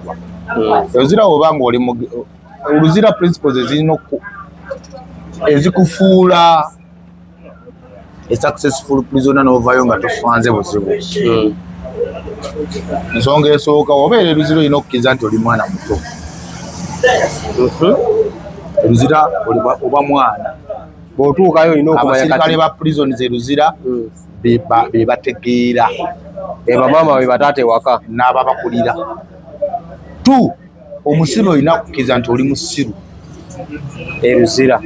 bakuba eruzira obanga oli oluzira principles ezirina ezikufuula a successful prisoner n'ovaayo nga tofanze buzibu. Ensonga esooka obeera eruzira olina okukkiriza nti oli mwana muto. Eruzira oba mwana bw'otuukayo olina okumanya abasirikale ba prisons eruzira be bategeera bamaama be bataata ewaka n'ababakulira. Omusibe olina kukkiriza nti oli musiru eruzira.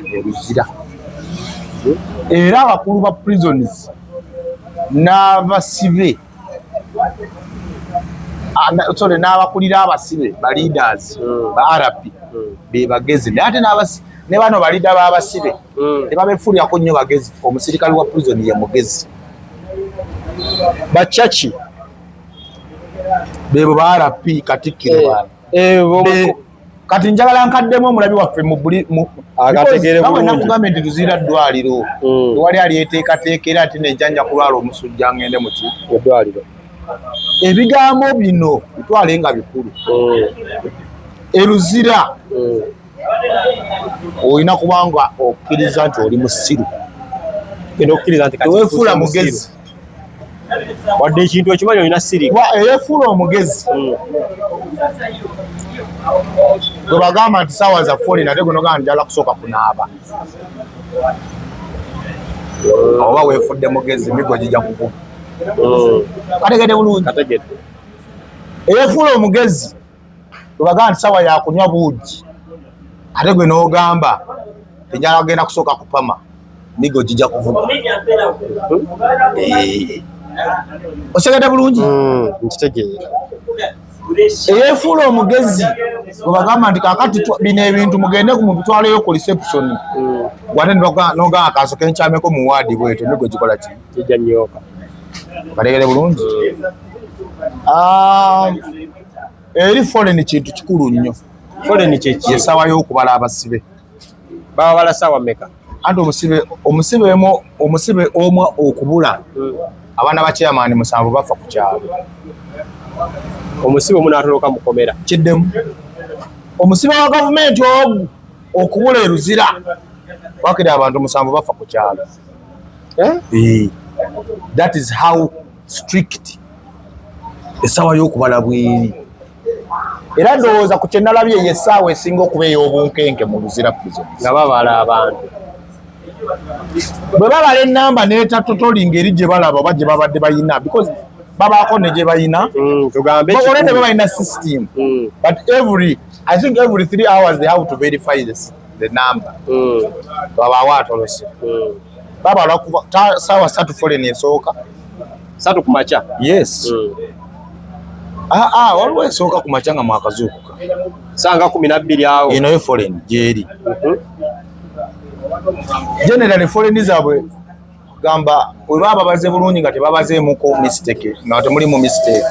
Era abakulu ba prisons n'abasibe n'abakulira abasibe ba leaders ba RP be bagezi naye ate ne bano balida b'abasibe tebabeefuulyako nnyo bagezi. Omusirikale wa prison ye mugezi. Bachachi bebo ba RP Katikkiro kati njagala nkaddemu omulabi waffe nakugambye nti tuzira ddwaliro tewali alyeteekateekera ati nenjanja kulwala omusujja ngende muki eddwaliro. Ebigambo bino bitwale nga bikulu. Eruzira olina kubanga okkiriza nti oli musiru, teweefuula mugezi wadde ekintu ekimanyi olina siri eyeefuula omugezi. Gwe bagamba nti saawa za ffoli nate gunogamba njala kusooka kunaaba oba weefudde mugezi migo gijja kukuba. Kategedde bulungi. Eyeefuula omugezi gwe bagamba nti saawa yakunywa buugi ate gwe n'ogamba enjala agenda kusooka kupama migo gijja kuvuga. Osegedde bulungi. Nkitegeera. Eyeefuula omugezi gwe bagamba nti kaakati bino ebintu mugende mubitwaleyo ku reception wate n'ogamba kaasoke nkyameko mu waadi bwetyo migo gikola ki kijja nnyoka. Bategere bulungi. Eri foreign kintu kikulu nnyo. Foreign kyeki essaawa y'okubala abasibe. Baba bala ssaawa mmeka? Anti omusibe omu okubula abaana ba chairman 7 bafa ku kyalo. Omusibe omu n'atoloka mukomera Kiddemu. Omusibe wa gavumenti ogu okubula eruzira wakiri abantu 7 bafa ku kyalo. That is how strict essaawa y'okubala bweri. Era ndowooza ku kyenalabye ye essaawa esinga okuba ey'obunkenke mu Luzira prison nga babala abantu. Bwe babala ennamba n'etatotoli ngeri gye balaba oba gye babadde bayina because babaako ne gye bayina tugambe already bayina system but I think every 3 hours they have to verify the number. Babaawo atolose babala kuva saawa 3 foreign esooka 3 kumakya. Yes. Waliwo esooka ku makya nga mwakazuukuka sanga 12 awo eno yo foreign gyeri. Generally foreign zaabwe gamba bwe baba baze bulungi nga tebabazeemuko mistake nga temuli mu mistake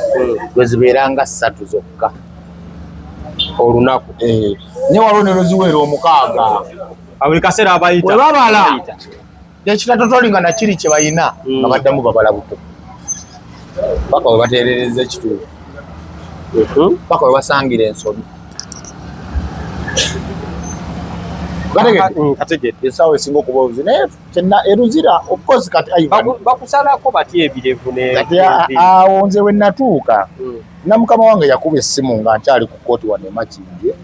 bwe zibeeranga 3 zokka olunaku. Nye waliwo ne lweziweera 6 buli kaseera abayita bwe babala ekitatotoli nga nakiri kye bayina nga baddamu babala buto paka bwe bateerereza ekituufu paka bwe basangira ensobi. Kategedde essaawa esinga okuba obuzi naye eruzira of course kati bakusalako batya ebirevu awo nze we natuuka na mukama wange yakuba essimu nga nkyali ku kooti wane Makindye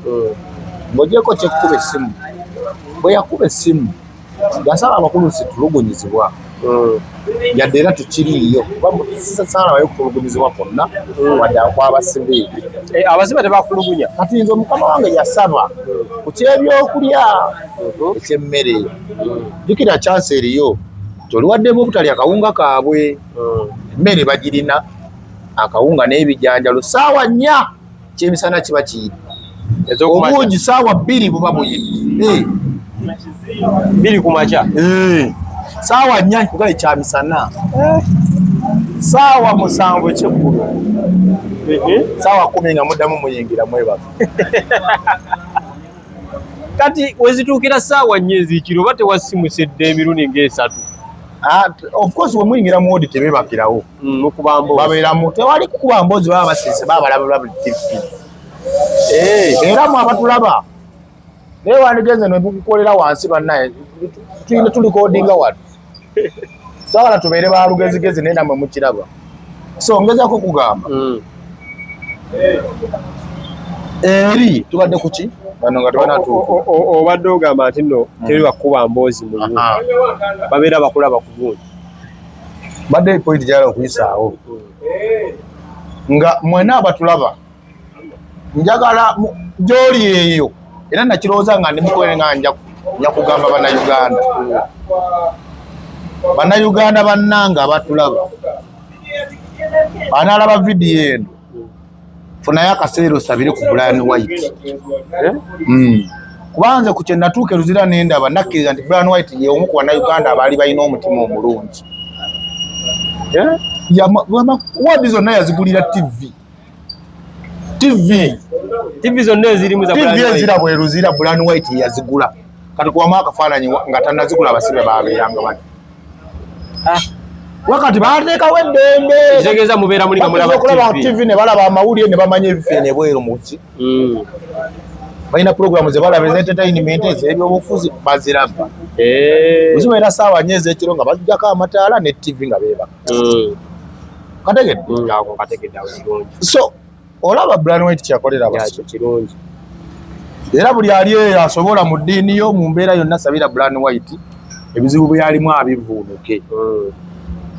ng'ogyeko kyekukuba essimu. Bwe yakuba essimu yasaba abakulu situlugunyizibwa yadde era tukiriiyo sisalabayo kutulugunyizibwa kwonna wadde akwabasibe abasibe tebakulugunya. Kati nze mukama wange yasaba ku kyebyokulya ekyemmere jjukira chance eriyo toliwaddemu obutalya akawunga kaabwe emmere bagirina akawunga n'ebijanjalo ssaawa 4 kyemisana kiba kiyita obuugi ssaawa 2 buba buyita 2 kumakya ssaawa 4 kugaye kyamisana ssaawa 7 ekyeggulo ssaawa 10 nga muddamu muyingira mwebaka. Kati wezituukira ssaawa 4 ez'ekiro oba tewasimusedde emirundi ng'esatu? Of course we muyingira mu wodi tebebakirawo mukuba mboozi babeeramu tewali kukuba mboozi baba basirise baba balaba buli tipi era mu abatulaba naye wandigenze nebukukolera wansi bannaye tuyina tulikodinga watu saala tubeere balugezigezi naye namwe mukiraba so ngezako kugamba eri tubadde kuki bano nga tebanatuuka obadde ogamba nti nno teri wakuba mboozi mu babeera bakulaba ku gundi badde point gyala okuyisaawo nga mwena abatulaba njagala gyoli eyo era nakirowooza nga ndimukoere nga njakugamba bannayuganda bannanga abatulaba anaalaba vidiyo eno funayo akaseera osabire ku Brian White kubanze ku kyenatuuka eruzira nendaba nakkiriza nti Brian White ye omu ku bannayuganda abaali balina omutima omulungi wadi zonna yazigulira TV zonna ezirimu za TV ezirabwa eruzira Brian White yazigula kati kuwamu akafaananyi nga tannazigula abasibe babeeranga bati wakati baateekawo eddembe kitegeeza mubeera muli nga mulaba TV ne balaba amawulire ne bamanya ebifeene ebweru muki balina puroguramu ze balaba ez'entertainment ez'ebyobufuzi baziraba zibeera saawa nnyo ez'ekiro nga bajjako amataala ne TV nga beebaka kategedde so olaba Brian White kyakolera abasibe kirungi era buli ali eyo asobola mu ddiini yo mu mbeera yonna sabira Brian White ebizibu byalimu abivuunuke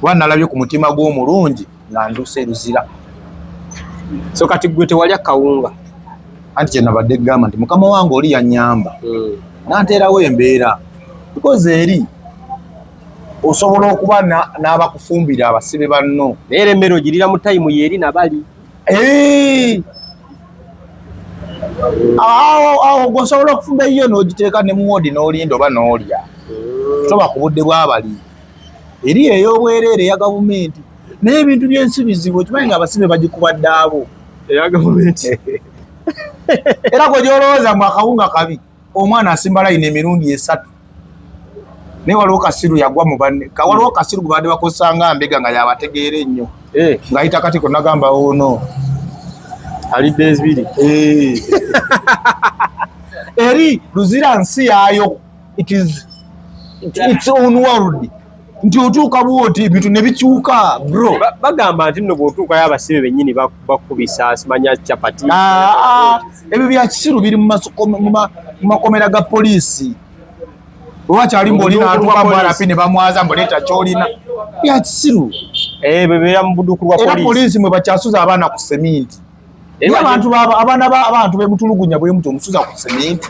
kuba nalabye ku mutima gw'omulungi nga nduuse eruzira so kati gwe tewalya kawunga anti kyenabadde gamba nti mukama wange oli yannyamba nanteerawo embeera because eri osobola okuba n'abakufumbira abasibe banno naye emmere ogirira mu tayimu yeeri nabali awo gwosobola okufumba eyo n'ogiteeka ne muwodi n'olinda oba n'olya toba ku budde bwabali eri ey'obwereere eya gavumenti naye ebintu by'ensi bizibu okimanyi nga abasibe bagikubadde abo eya gavumenti era gwe gyolowooza mu akawunga kabi omwana asimba layini emirundi 3 naye waliwo kasiru yagwa mu banne waliwo kasiru gwe badde bakozesanga mbega nga yabategeera ennyo ng'ayita katiko nagamba ono alidde ezibiri eri luzira nsi yaayo its own world nti otuuka bwoti ebintu ne bikyuka bro bagamba nti nno bw'otuukayo abasibe bennyini bakubisa simanya capati ebyo bya kisiru biri mu makomera ga poliisi oba kyali mbaoli n'atuuka mwarapi ne bamwaza mbuleeta kyolina bya kisiru bebeera mu buduuku bwa era poliisi mwe bakyasuza abaana ku seminti abaana abantu bemutulugunya bwe muti omusuza ku seminti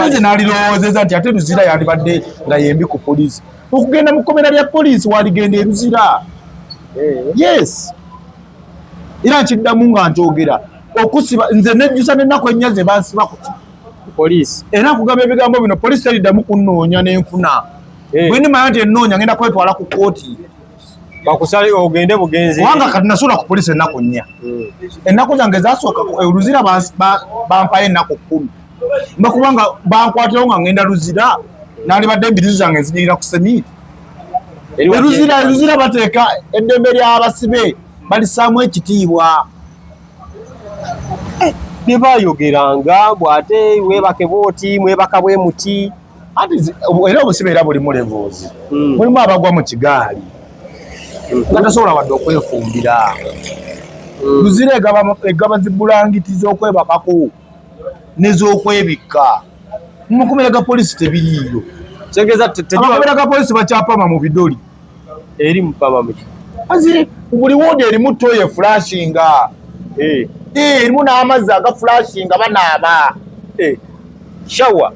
nze n'alirowoozeza nti ate Luzira yandibadde nga yembi ku poliisi okugenda mu kkomera lya poliisi waligenda eruzira yes era nkiddamu nga nkyogera okusiba nze nejjusa n'ennaku ennya ze bansiba ku poliisi era nkugamba ebigambo bino poliisi teriddamu kunnoonya n'enfuna bwe ndimanya nti ennoonya ngenda kwetwala ku kooti bakusale ogende bugenzi kubanga kati nasula ku poliisi ennaku nnya ennaku zange zasooka Luzira bampayo ennaku 10 mbakubanga bankwatirawo nga ngenda Luzira nalibadde embirizi zange nzinyirira ku seminti Luzira bateeka eddembe ly'abasibe balisaamu ekitiibwa bye bayogeranga bw'ate webake bwoti mwebaka bwe muti anti era obusibe era bulimu levels mulimu abagwa mu kigaali nga tasobola wadde okwefumbira Luzira egaba zibulangiti z'okwebakako n'ez'okwebikka mu makomera ga poliisi tebiriiyo amakomera ga poliisi bakyapama mu bidoli eri mupama mu buli woodi erimu toye flashinga erimu n'amazzi aga flashinga banaaba shawa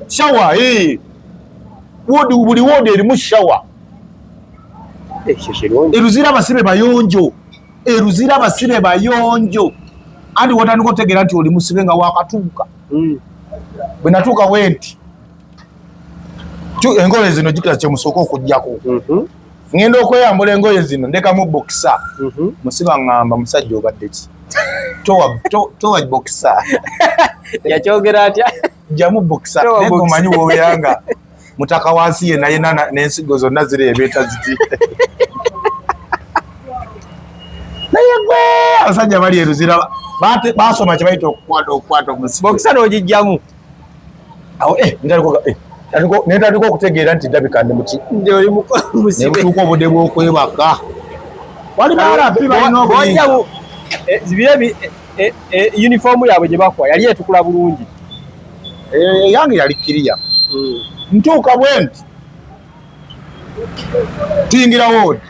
buli woodi erimu shawa Luzira abasibe bayonjo anti watandika otegeera nti oli musibe nga wakatuuka bwe natuuka wenti engoye zino jukira kyemusooka okujjako ngenda okweyambula engoye zino ndekamu bokisa musiba ngamba musajja obadde ki towa bokisa yakyogera atya jamu bokisa naye omanyi woyanga mutaka wansi yena n'ensigo zonna zireebeeta ziti naye gwe abasajja bali Luzira basoma kye bayita okukwata omusibe bokisana ogijjamu awo netandika okutegeera nti ndabika ndi muki nebutuuka obudde bw'okwebaka wali barapi balina obuyinza uniform yaabwe gye bakuwa yali etukula bulungi eyange yali kiriya ntuuka bwe nti tuyingira woodi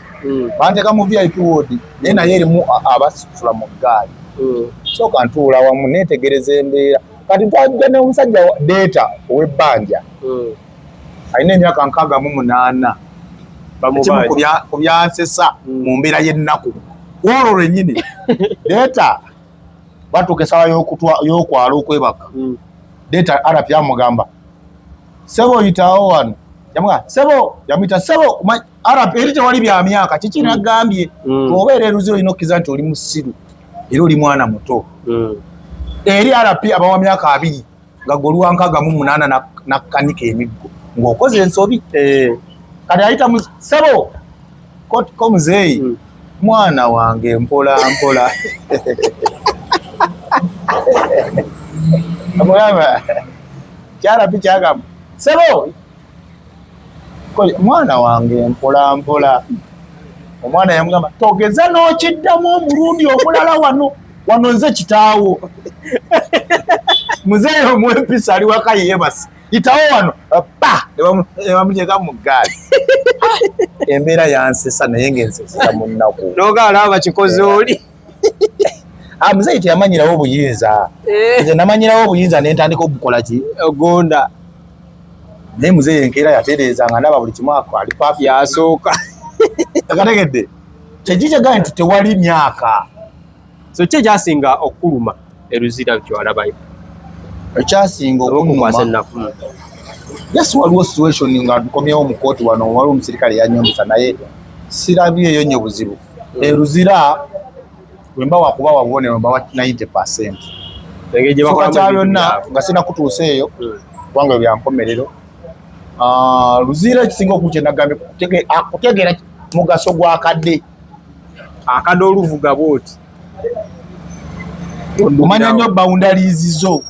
banteeka mu VIP woodi naye naye erimu abasitula mu ggaali sooka ntuula wamu neetegereza embeera kati twajja n'omusajja deeta ow'ebbanja alina emyaka 68 ekimu ku byansesa mu mbeera y'ennaku olwo lwennyini deeta batuuka essaawa y'okwala okwebaka deeta arapi amugamba sebo oyitawo wano sebo yamuyita sebo arapi eri tewali bya myaka kiki nagambye obeera eruzi olina okkiza nti oli musiru era oli mwana muto eri arapi abawa myaka 2 nga gwe oli wa 68 nakkanika emiggo ng'okoze ensobi kati ayita sebo ko muzeeyi mwana wange mpola mpola amugamba kyarapi kyagamba sebo mwana wange mpola mpola omwana yamugamba togeza n'okiddamu omulundi omulala wano nze kitaawo muzeeyi omuwempisa ali waka yeebasi yitawo wano ebamuteeka mu ggaali embeera yansesa naye ng'ensesesa mu nnaku n'ogalaba kikoze oli muzeeyi teyamanyirawo obuyinza nze namanyirawo obuyinza ne ntandika okukola ki ogonda naye muzeeyi enkeera yatereeza nga ndaba buli kimu ali paafi yasooka akategedde kyekikyegaye nti tewali myaka so ki ekyasinga okuluma eruzira kyewalabayo ekyasinga okuluma yesi waliwo situation nga tukomyewo mu kooti wano waliwo omusirikale yanyombesa naye sirabyeyo nnyo buzibu eruzira wemba wakuba wabubonero mbawa 90% soka kya byonna nga sina kutuuseeyo kubanga ebyo byankomerero luzira ekisinga okukyenagambye kutegeera mugaso gw'akadde oluvuga bwoti omanya nnyo boundaries zo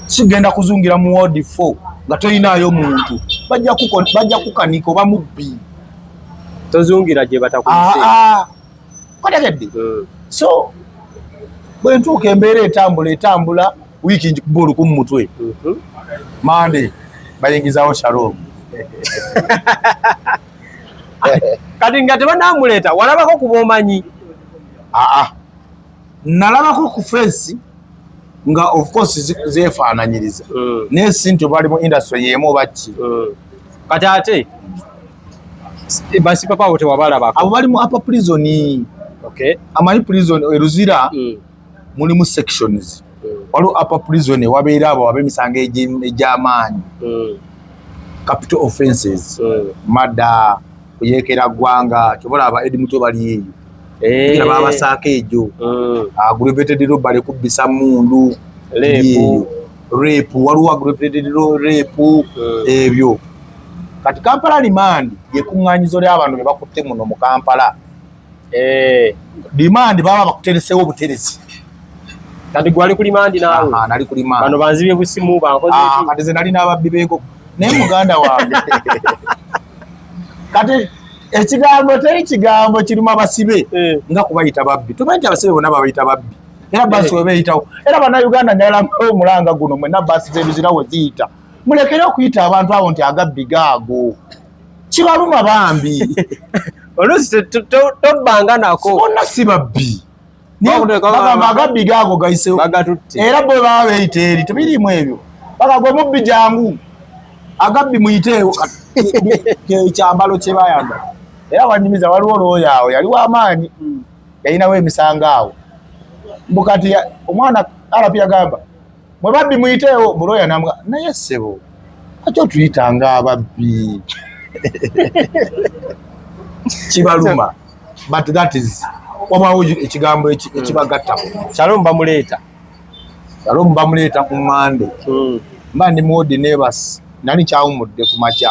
kigenda kuzungira mu ward 4 nga toyinaayo muntu bajja kukanika oba mubbi tozungira gye batakuise kotegedde so bwe ntuuka embeera etambula wiiki njikuba oluku mu mutwe mande bayingizaawo shalom kati nga tebanamuleeta walabako ku b'omanyi nalabako ku fensi nga of course zeefaananyiriza naye si nti bali mu industry y'emu baki kati ate basi papa abo tewabalabako abo bali mu upper prison amanyi prison eruzira mulimu sections waliwo upper prison wabeera abo ab'emisango egy'amaanyi capital offenses mada kuyeekera ggwanga kyobalaba edi muto bali eyo babasaako egyo aggravated robbery kubbisa mundu rape waliwo aggravated rape ebyo kati Kampala remand yekuŋŋaanyizo ly'abantu be bakutte muno mu Kampala remand baba bakuteresewo buteresi kati gwali ku remand naawe nali ku remand bano banzibye busimu bankoze kati ze nali n'ababbi b'enkoko naye muganda wange kati ekigambo teri kigambo kiruma basibe nga kubayita babbi tomanyi nti abasibe bonna babayita babbi era basi we beeyitawo era bannayuganda nyalambawo omulanga guno mwenna basi z'ebizira we ziyita mulekere okuyita abantu abo nti agabbi gaago kibaluma bambi oluusi tobbanga nako bonna si babbi bagamba agabbi gaago gayisewo era bwe baba beeyita eri tebiriimu ebyo bagagwe mubbi jangu agabbi muyiteewo ekyambalo kye bayagala era wanyumiza waliwo looyo awo yali w'amaanyi yalinawo emisango awo mbu kati omwana arapi yagamba mwe babbi muyiteewo bulooya namuga naye ssebo ati otuyitanga ababbi kibaluma but that is wabaawo ekigambo ekibagattako Shalom bamuleeta ku ŋŋande mba ndi muwodi nebasi nani kyawumudde ku makya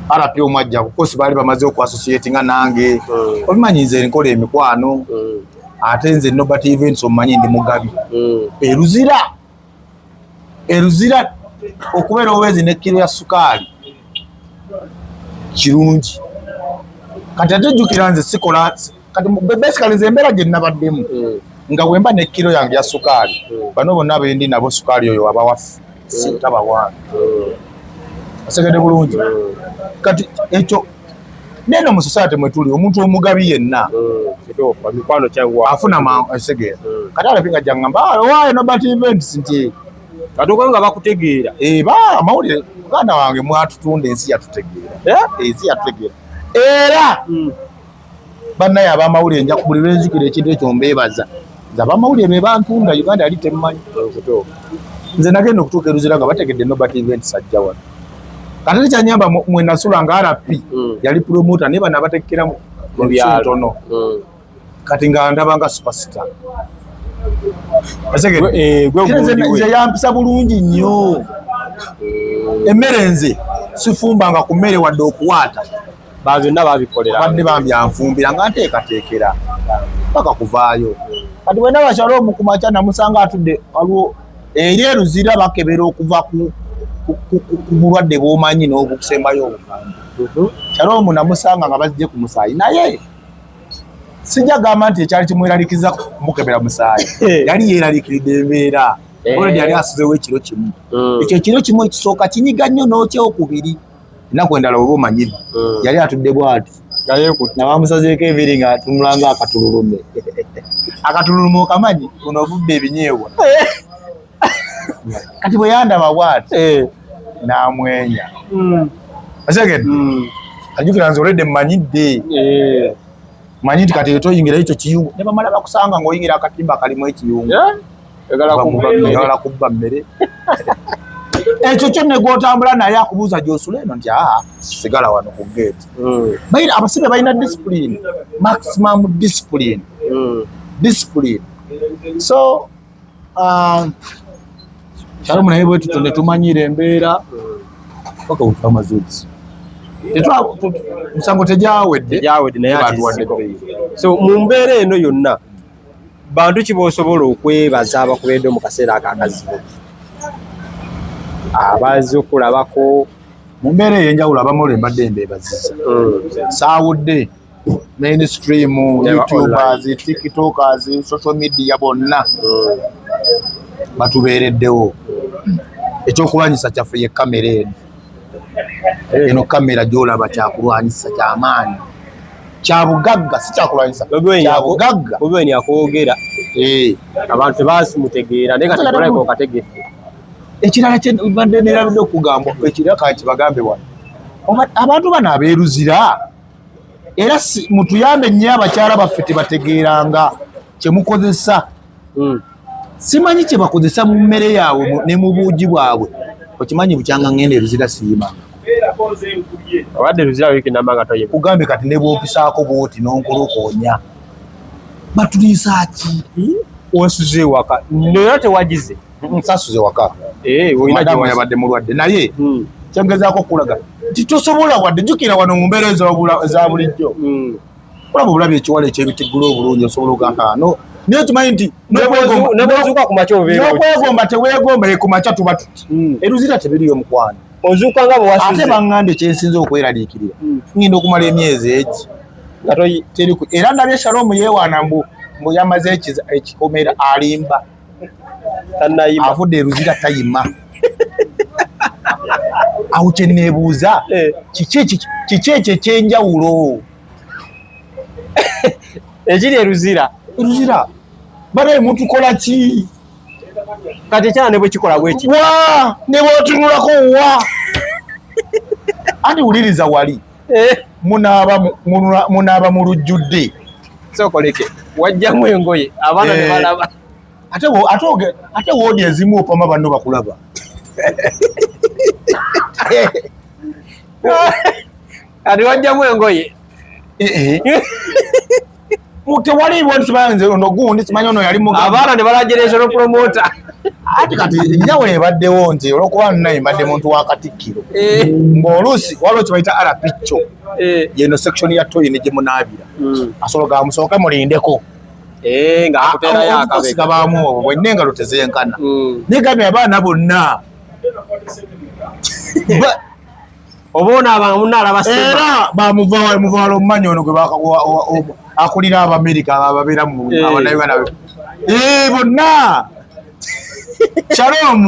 arapi omwajja kukosi baali bamaze okuassociatinga nange obimanyi nze nkola emikwano ate nze Nobert Events omanyi ndi mugabi eruzira okubeera obwezi ne kilo ya sukaali kirungi kati ate jjukira nze sikola kati basically nze embeera gye nabaddemu nga bwemba ne kilo yange ya sukaali bano bonna bendi nabo sukaali oyo abawaffe sitaba wange asegede bulungi kati ekyo neno mu society mwetuli omuntu omugabi yenna mikwano kyangu afuna esegere kati alapinga jangamba waayo Nobert Events nti katuka nga bakutegeera ba amawulire muganda wange mwatutunda ensi yatutegeera ensi yatutegeera era bannaye abamawulire nja buli lwenzikira ekintu ekyo mbeebaza nze abamawulire be bantunda Uganda yali temmanyi nze nagenda okutuuka eruzira nga bategedde Nobert Events ajja wano kati kyanyamba mwe nasula nga RP yali promoter naye bano abateekera mu byalo kati nga ndaba nga superstar nze yampisa bulungi nnyo emmere nze sifumbanga ku mmere wadde okuwaata byonna babikolera badde bambyanfumbira nga nteekateekera paka kuvaayo kati bwe nabakyalo omu ku makya namusanga atudde waliwo eri eruzira bakebera okuva ku bulwadde bw'omanyi n'obukusembayo obukambwe kyalo omu namusanga nga bazze ku musaayi naye sijja gamba nti ekyali kimweralikiza kumukebera musaayi yali yeeralikiridde embeera olwedi yali asuzeewo ekiro kimu ekyo ekiro kimu ekisooka kinyiga nnyo n'okyokubiri ennaku endala oba omanyivu yali atudde bw'ati nabamusazeeko ebiri nga atunulanga akatululume akatululume okamanyi kuno obubba ebinyeebwa kati bwe yandaba bw'ati n'amwenya asegedde ajjukira nze olwedde mmanyidde manyi nti kati toyingira ekyo kiyungu ne bamala bakusanga ng'oyingira akatimba kalimu ekiyungu egala kubba mmere ekyo kyo ne gw'otambula naye akubuuza gy'osula eno nti sigala wano ku geeti abasibe balina discipline maximum discipline so kyalo munaye bwe tuto ne tumanyira embeera paka utamazuzi musango tegyawedde naye so mu mbeera eno yonna bantu ki b'osobola okwebaza abakubeedde mu kaseera ako akazibu abazi okulabako mu mbeera ey'enjawulo abamu olwe mbadde mbeebaziza saawudde mainstream YouTubers TikTokers social media bonna batubeereddewo ekyokulwanyisa kyaffe ye kamera eno kamera gy'olaba kyakulwanyisa kyamaanyi kyabugagga si kyakulwanyisa kyabugagga obweni akwogera abantu tebaasimutegeera naye kati kulabika okategedde ekirala kyebadde neerabidde okugamba ekirala kati bagambe wano abantu bano abeeruzira era mutuyambe nnyo abakyala baffe tebategeeranga kyemukozesa simanyi kye bakozesa mu mmere yaabwe ne mu buugi bwabwe okimanyi bukyanga ngenda eruzira siimanga abadde ruzira wiki namanga toye kugambe kati ne bwopisaako bwoti n'onkolokoonya batuliisa ki wasuze waka naye tewagize nsasuze waka madamu yabadde mulwadde naye kyengezaako okulaga nti tosobola wadde jjukira wano mu mbeera eza bulijjo olaba obulabi ekiwala ekyebitigula obulungi osobola ogamba no naye tumanyi nti n'okwegomba teweegomba ku makya tuba tuti eruzira tebiriyo mukwano ozuuka nga bwewasuze ate baŋŋambe kyensinza okweraliikirira ngenda okumala emyezi egi era ndabye Shalom yeewaana mbu yamaze ekikomera alimba avudde eruzira tayima awo kye neebuuza kiki ekyo ekyenjawulo ekiri eruzira banaye mutukola ki kati ekyala ne bwe kikola bweki wa ne bw'otunulako wa ati wuliriza wali munaaba mu lujjudde sokoleke wajjamu engoye abaana ne balaba ate woodi ezimu opama banno bakulaba ati wajjamu engoye tewaliibwa nti ono gundi simanyi ono yali abaana ne balagereesero promota ati kati enjawulo ebaddewo nti olwokuba nnaye mbadde muntu wa Katikkiro ng'oluusi waliwo kye bayita arapicco yeno section ya toyi ne gye munaabira asologa musooke mulindeko nga akuterayo akabega bamuwa bwenna engalo tezenkana negambye abaana bonna oba onaabanga munaalaba era bamuvaalo mumanyi ono gwe akulira Abamerika ababeera mu Abanayuganda bonna Shalom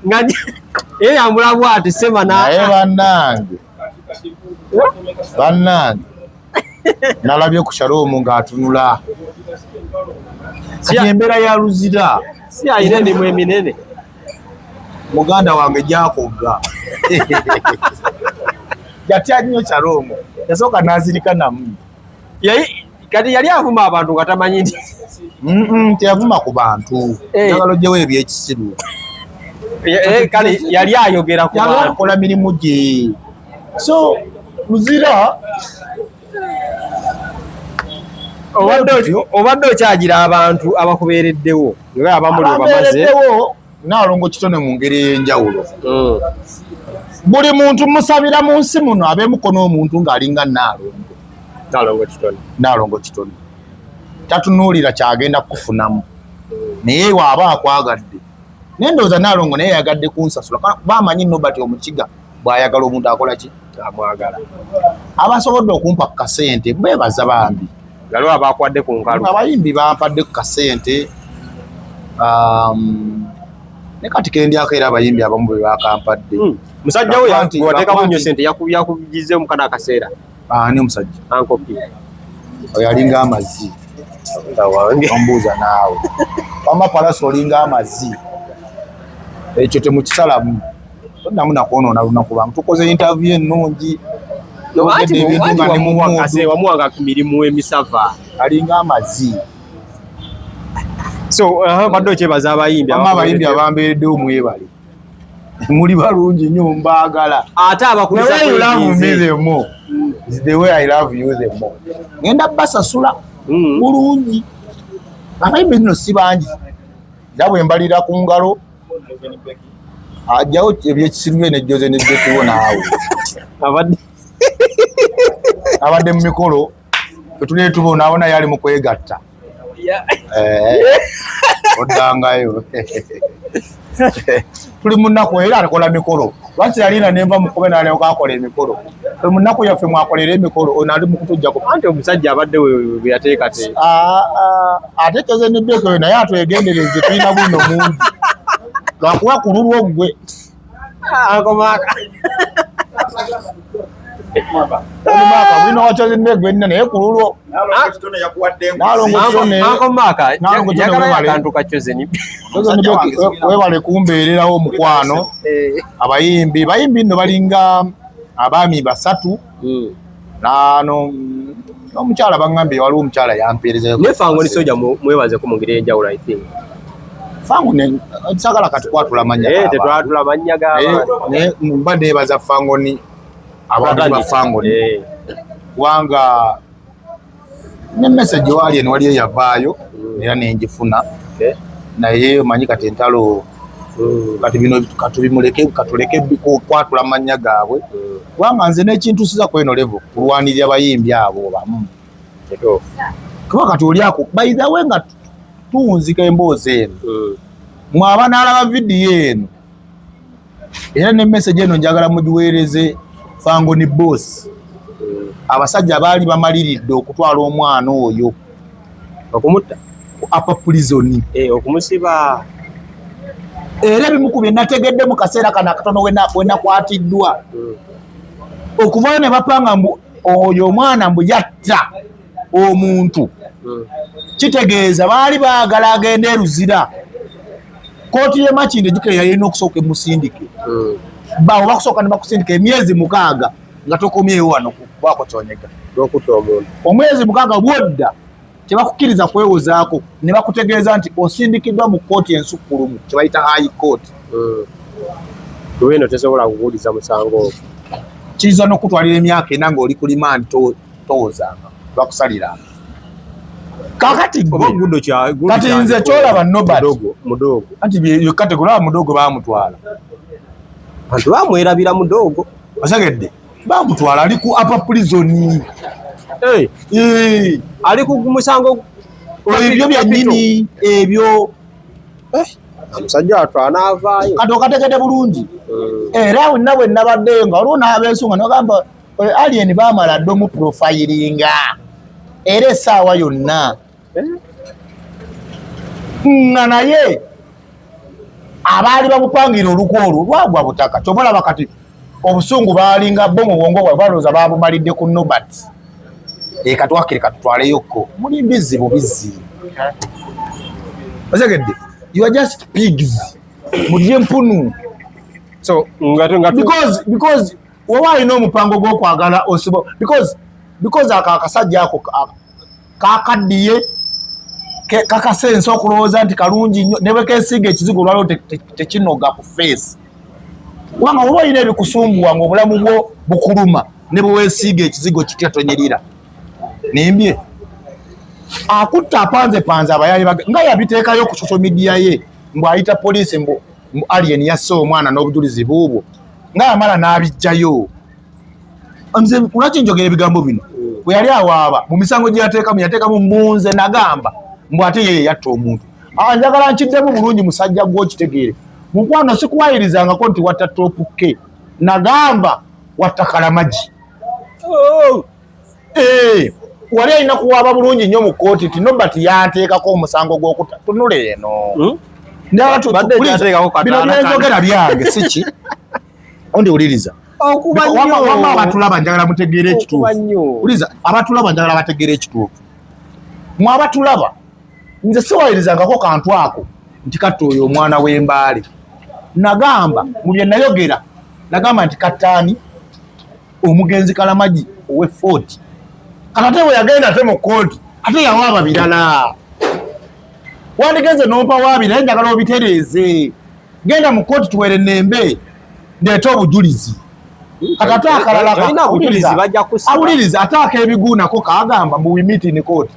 nga yeyambula bwati sema naye bannange nalabye ku Shalom ng'atunula kati embeera ya luzira si ayina emimu eminene muganda wange gyakogga yatya nnyo Shalom yasooka n'azirika namu kati yali avuma abantu nga tamanyi nti teyavuma ku bantu njagala ogyewo ebyekisiru kale yali ayogera ku bantu akola mirimu gye so luzira obadde okyagira abantu abakubeereddewo nga abamuli bamaze Naalongo Kitone mu ngeri ey'enjawulo buli muntu musabira mu nsi muno abeemuko n'omuntu ng'alinga Naalongo Kitone tatunuulira kyagenda kufunamu naye waaba akwagadde naye ndowooza Naalongo naye yagadde kunsasula bamanyi Nobert Omukiga bw'ayagala omuntu akola ki amwagala abasobodde okumpa ku kasente beebaza bambi galiwo abakwadde ku nkalu abayimbi bampadde ku kasente ne kati kendyako era abayimbi abamu bwe bakampadde musajja we wateekamu nnyo sente yakugizeemu kana akaseera ani omusajja ankopi oyo alinga amazzi ombuuza naawe wama palasi olinga amazzi ekyo temukisalamu tonamu nakwonoona lunaku lwamu tukoze interview ennungi wamuwanga ku mirimu emisava alinga amazzi so badde okyebaza abayimbi abambeereddewo mwebale muli balungi nnyo mbaagala ate ngenda basasula bulungi abayimbi nno si bangi era bwe mbalira ku ngalo ajjawo ebyekisiru bye nejjoze nejjokiwo naawe abadde mu mikolo tetuli tubona abona yali mu kwegatta oddangayo tuli munaku era akola mikolo lwaki yalina nenva mukube nalyoka akola emikolo munaku yaffe mwakolera emikolo ono ali mukutujjako anti omusajja abadde bwe yateeka te ateekeze nebbeko naye atwegendereze tulina buno mungi lwakuba kululwa ogwe bulina wacoze neggwe nne naye kululwo webale kumbeererawo omukwano abayimbi nno balinga abaami 3 n'omukyala baŋŋambye waliwo omukyala yampeereza naye Fango Soja mwebazeko mu ngeri ey'enjawulo I think Fango sagala kati kwatula mannya tetwatula mannya g'abantu naye mba neebaza Fango abantu ba Fango kubanga ne message wali eno wali eyavaayo era nenjifuna naye omanyi kati entalo kati bino katuleke kwatula mannya gaabwe kubanga nze n'ekintu siza kweno level kulwanirira abayimbi abo bamu kuba kati oli ako by the way nga tunzika emboozi eno mwaba n'alaba vidiyo eno era ne message eno njagala mugiweereze Fango ni boss abasajja baali bamaliridde okutwala omwana oyo okumutta apa prison okumusiba era bimukubye nategedde mu kaseera kana katono wenakwatiddwa okuvayo ne bapanga mbu oyo omwana mbu yatta omuntu kitegeeza baali baagala agende eruzira kooti y'e Makindye gikira yalina okusooka emusindike bawo bakusooka ne bakusindika emyezi 6 nga tokomyewo wano kubaako kyonyega n'okutta omuntu omwezi 6 bwodda tebakukkiriza kwewozaako ne bakutegeeza nti osindikiddwa mu kooti ensukkulumu kyebayita high court lweno tesobola kuwuliza musango kiyinza n'okutwalira emyaka 4 ng'oli ku limaandi towozanga bakusaliranga kakati kati nze kyolaba Nobert mudogo anti kati kulaba mudogo baamutwala bantu bamwerabira mudogo basagedde bamutwala ali ku apa prison ali ku musango ebyo byannyini ebyo omusajja wattu anaavaayo kati okategedde bulungi era wenna bwe nabaddeyo nga waliwo n'abeesunga nogamba alien baamala dde omuprofayiringa era essaawa yonna nga naye abaali bamupangira olukwa olwo lwagwa butaka kyobalaba kati obusungu baalinga bo mu bwongo bwabwe balowooza baabumalidde ku nobat katwakire katutwaleyokko muli bizibu bizzi osegedde you are just pigs mulye mpunu so because woba alina omupango gw'okwagala osibo because akasajja ako kakaddiye kakasensa okulowooza nti kalungi nnyo ne bwe keesiga ekizigo olwaliwo tekinoga ku face wanga oba olina ebikusumbuwa nga obulamu bwo bukuluma ne bwe weesiiga ekizigo kitya tonyirira nimbye akutta apanzepanze abayali nga yabiteekayo ku social media ye mbw'ayita poliisi mbu alien yasse omwana n'obujulizi buubwo nga yamala n'abijjayo nze lwaki njogera ebigambo bino bwe yali awaaba mu misango gye yateekamu munze nagamba mbw ate ye yatta omuntu njagala nkiddemu bulungi musajja gw'okitegeere mukwano sikuwayirizangako nti watta topuke nagamba watta kalamagi wali alina kuwaaba bulungi nnyo mu kooti ti nobati yanteekako omusango gw'okutta tunula eno bino byenzogera byange siki ondiwuliriza wama abatulaba njagala mutegeere ekituufu uliza abatulaba njagala bategeere ekituufu mwe abatulaba nze siwayirizangako kantu ako nti katta oyo omwana w'embaale nagamba mu bye nayogera nagamba nti kattaani omugenzi kalamagi owe 40 ate bwe yagenda ate mu kooti ate yawaaba birala wandigenze nompa waabira naye njagala obitereeze genda mu kooti tuwere ennembe ndeeta obujulizi kati ate akalala awuliriza ate ak'ebiguunako kaagamba mu wimitini kooti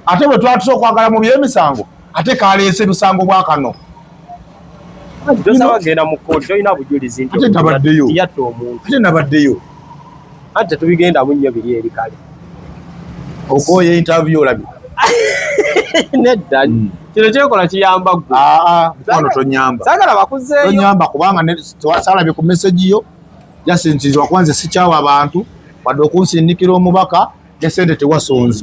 ate bwe twatuse okwagala mu by'emisango ate kaleese bisango bwa kano ate nabaddeyo ate tubigendamu nnyo biri eri kale okooya interview olabye nedda kino kyekola kiyamba gwe mukwano tonyamba saagala bakuzeeyo tonyamba kubanga salabye ku message yo yasinzizwa kwanze sikyawa abantu wadde okunsinnikira omubaka nesente tewasonzi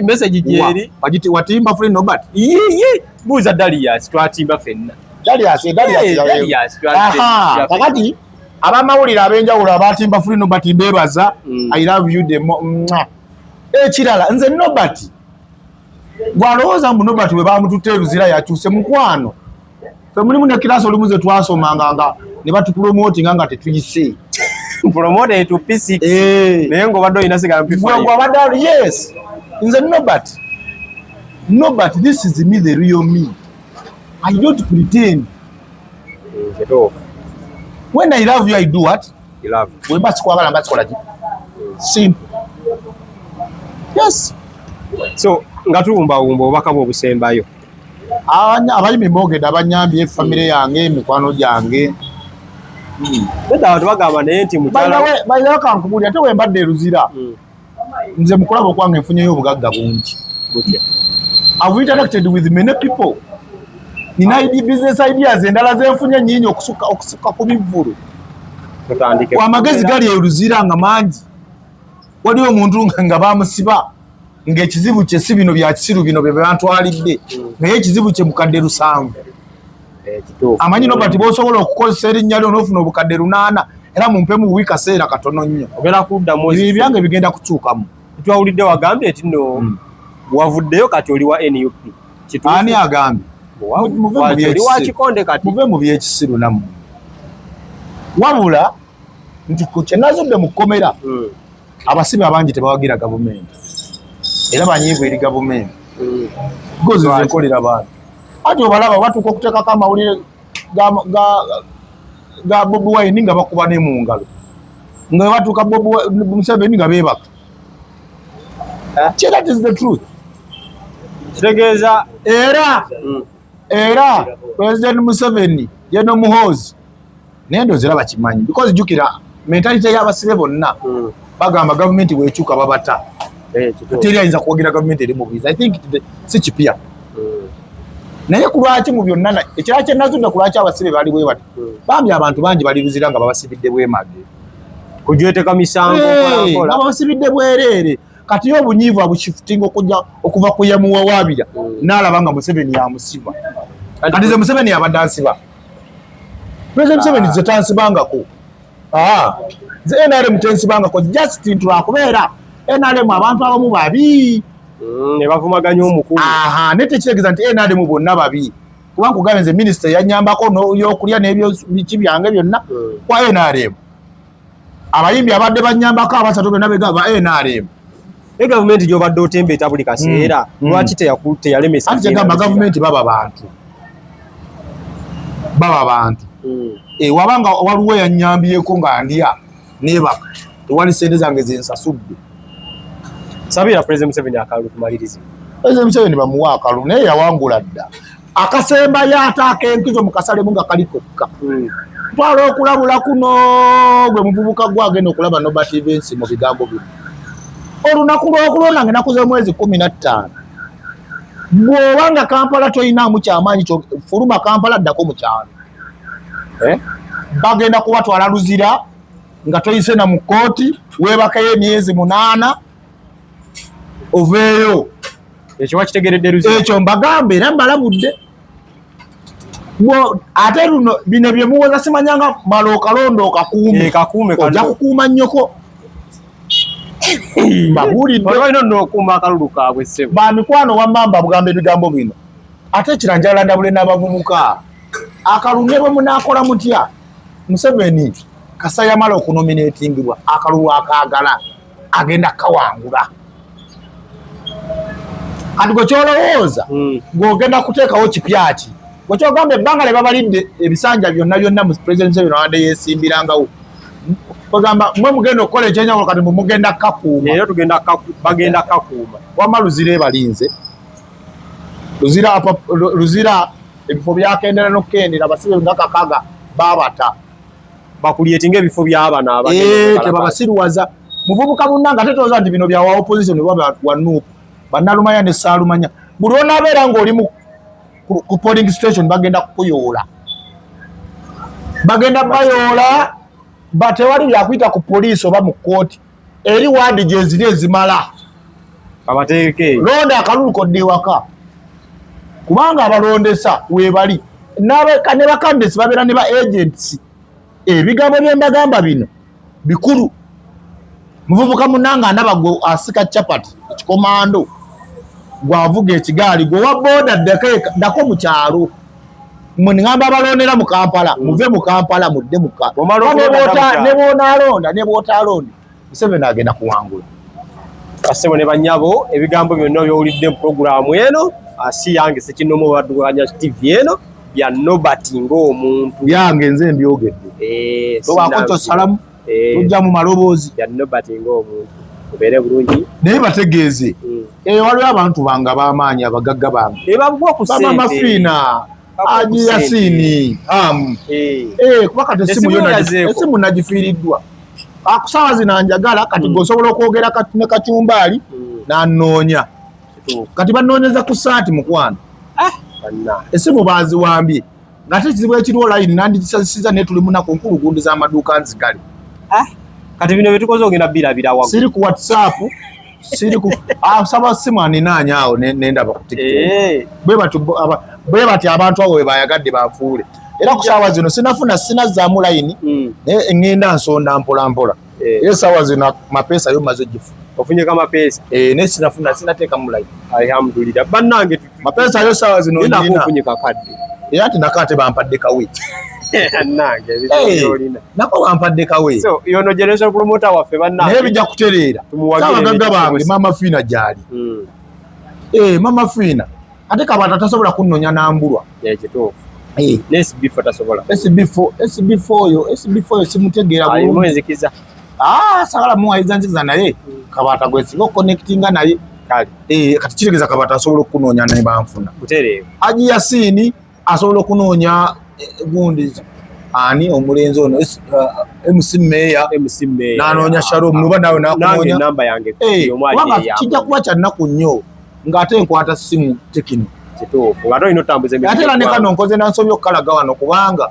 message gyeri watimba fuli nobat buuza Dalias twatimba fenna kakati abamawulire ab'enjawulo abatimba fuli nobat mbebaza I love you ekirala nze nobati gwalowooza mbu nobati bwe bamututte eruzira yakyuse mukwano fe mulimu ne kirasi olumu ze twasomanga nga ne batupromotinga nga tetuyise promote to P6 naye ng'obadde olina sigala P5 yes nze nobati this is me the real me I don't pretend when I love you I do what you love wemba sikwagala mba sikola ki simple yes so nga tuwumbawumba obubaka bw'obusembayo abayimi boogedde abanyambye famire yange emikwano gyange nedda abantu bagamba naye nti mukyala kankubuli ate wembadde eruzira nze mukulaba okwange nfunyeyo obugagga bungi I've interacted with many people nina business ideas endala zenfunye nyinyi okusuka ku bivulu amagezi gali eruzira nga mangi waliwo omuntu nga bamusiba ng'ekizibu kye si bino bya kisiru bino bye bantwalidde naye ekizibu kye mukadde 7 amanyi nobati b'osobola okukozesa erinnya lyo n'ofuna obukadde 8 era mumpe mu buwi kaseera katono nnyo ogenda kuddamu ebyo byange bigenda kukyukamu twawulidde wagambye nti nno wavuddeyo kati oli wa NUP ani agambye muve mu byekisiru nammwe wabula nti kye nazudde mu kkomera abasibe abangi tebawagira gavumenti era banyiivu eri gavumenti gozi zenkolera abantu ati obalaba batuuka okuteekako amawulire ga Bobi Wine nga bakuba ne mu ngalo nga batuuka Museveni nga beebaka that is the truth kitegeeza era President Museveni ye n'omuhoozi naye ndowooza era bakimanyi because jjukira mentalite y'abasibe bonna bagamba gavumenti bwekyuka babata teri ayinza kuwagira gavumenti eri mu bwiza. I think si kipya naye ku lwaki mu byonna ekirala kye nazudde ku lwaki abasibe bali bwe bati bambi abantu bangi bali luzira nga babasibidde bwemage kujweteka misango nga babasibidde bwereere kati yo obunyiivu abushifutinga okuva ku yamuwawaabira n'alaba nga Museveni yamusiba kati ze Museveni yabadde ansiba President Museveni ze tansibangako ze NRM tensibangako just lwakubeera NRM abantu abamu babi ne bavumaganya omukulu ne tekitegeeza nti NRM bonna babi kubanga kugambye nze minisita yannyambako y'okulya n'ebyo biki byange byonna kwa NRM abayimbi abadde bannyambako abasatu bonna begaba NRM gavumenti gy'obadde otembeeta buli kaseera lwaki teyalemesa anti kyegamba gavumenti baba bantu wabanga waliwo yannyambyeko nga ndya nebaka tewali sente zange zensasudde sabira President Museveni akalulu kumaliriza President Museveni bamuwa akalulu naye yawangula dda akasemba yataaka enkizo mu kasalemu nga kali kokka twala okulabula kuno gwe muvubuka gwe agenda okulaba Nobert Evans mu bigambo bino olunaku lw'okulonda ng'ennaku z'omwezi 15 bw'obanga Kampala toyinaamu kyamaanyi fuluma Kampala ddako mu kyalo bagenda kubatwala luzira nga toyise na mu kkooti weebakayo emyezi 8 oveeyo ekyo wakitegeredde luzira ekyo mbagambe era mbalabudde ate luno bino bye muwoza simanyanga mala okalondo okakuume ojja kukuuma nnyoko balina n'okuuma akalulu kaabwe ssebo bamikwano wammamba bugambe ebigambo bino ate ekiranja ndabule n'abavubuka akalulu ne bwe munaakola mutya Museveni kasa yamala okunominatingibwa akalulu akaagala agenda kawangula kati gwe kyolowooza ng'ogenda kuteekawo kipyaki gwe kyogamba ebbanga lye babalidde ebisanja byonna mu President Museveni abadde yeesimbirangawo bagamba mwe mugenda okukola ekyenjawulo kati mugenda kakuuma leero bagenda kakuuma wamma luzira ebalinze luzira ebifo byakendera n'okukendera abasibe nga kakaga babata bakulyetinga ebifo by'abana tebabasiruwaza muvubuka munnanga ate tooza nti bino byawa opposition oba wanuupu bannalumanya ne Ssaalumanya buli onaabeera ng'oli ku polling station bagenda kukuyoola bagenda bayoola batewali byakuyita ku poliisi oba mu kkooti eri waadi gye ziri ezimala abateeke londa akalulu kodde ewaka kubanga abalondesa weebali ne bakandesi babeera ne ba agents ebigambo bye mbagamba bino bikulu muvubuka munanga ndaba gwe asika chapati ekikomando gwavuga ekigaali gwe wa boda ddako mu kyalo ngamba abalondera mu Kampala muve mu Kampala mudde ne bw'onaalonda Museveni agenda kuwangula Kasebo ne bannyabo ebigambo byonna byowulidde mu puroguramu eno si yange Ssekinomo Obaddukanya TV eno bya Nobert ng'omuntu byange nze mbyogedde tobaako kyosalamu tujja mu maloboozi bya Nobert ng'omuntu ubeere bulungi naye bategeeze waliwo abantu bange ab'amaanyi abagagga bange babuwa ku ssente Bamafiina Aji Yasini kuba kati esimu nagifiiriddwa akusaawa zino njagala kati gosobola okwogera ne Kacumbaali n'annoonya kati bannoonyeza ku saati mukwano esimu baziwambye ng'ate ekizibu ekiriwo layini nandikisazisiza naye tuli munaku nkulu gundi z'amaduuka nzigale kati bino byetukoze ogenda birabira waggulu siri ku WhatsApp siri ku saba simu aninaanya awo nendaba ku TikTok bwe bati abantu abo bebayagadde bafuule era ku saawa zino sinazaamu layini naye ngenda nsonda mpolampola era saawa zino mapeesa yo maze gifu ofunyeko amapeesa naye sinateekamu layini alhamdulillah bannange mapeesa yo saawa zino ninakufunyika kadde era ati nakate bampadde kawe nange nako bampadde kawe so yono generation promoter waffe bannange naye bijja kutereera abagagga bange Mama Fiina gyali Mama Fiina ate Kabata tasobola kunnoonya n'ambulwa ekituufu SB4 tasobola SB4 yo simutegeera mwezi sagala muwayiza nzikiza naye Kabata gwesinga okuconnectinga naye kati kitegeeza Kabata asobola okunnoonya ne banfuna butereevu Aji Yasini asobola okunoonya gundi ani omulenzi ono MC Meya nanoonya Shalom nuba nawe nakunoonya namba yange kijja kuba kya nnaku nnyo ng'ate nkwata simu Tekino kituufu ng'ate olina otambuza ate era ne kano nkoze nansobya okukalaga wano kubanga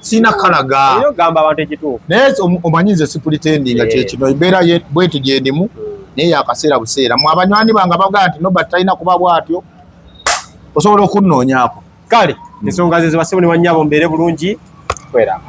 sina kalaga gamba abantu ekituufu naye omanyi nze sipulitendinga kyekino embeera bwetu gyendimu naye yakaseera buseera mwe abanywani bange bagaa nti Norbert talina kuba bw'atyo osobola okunnoonyaako kale ensonga ze zibasibu ne bannyabo mbeere bulungi kwera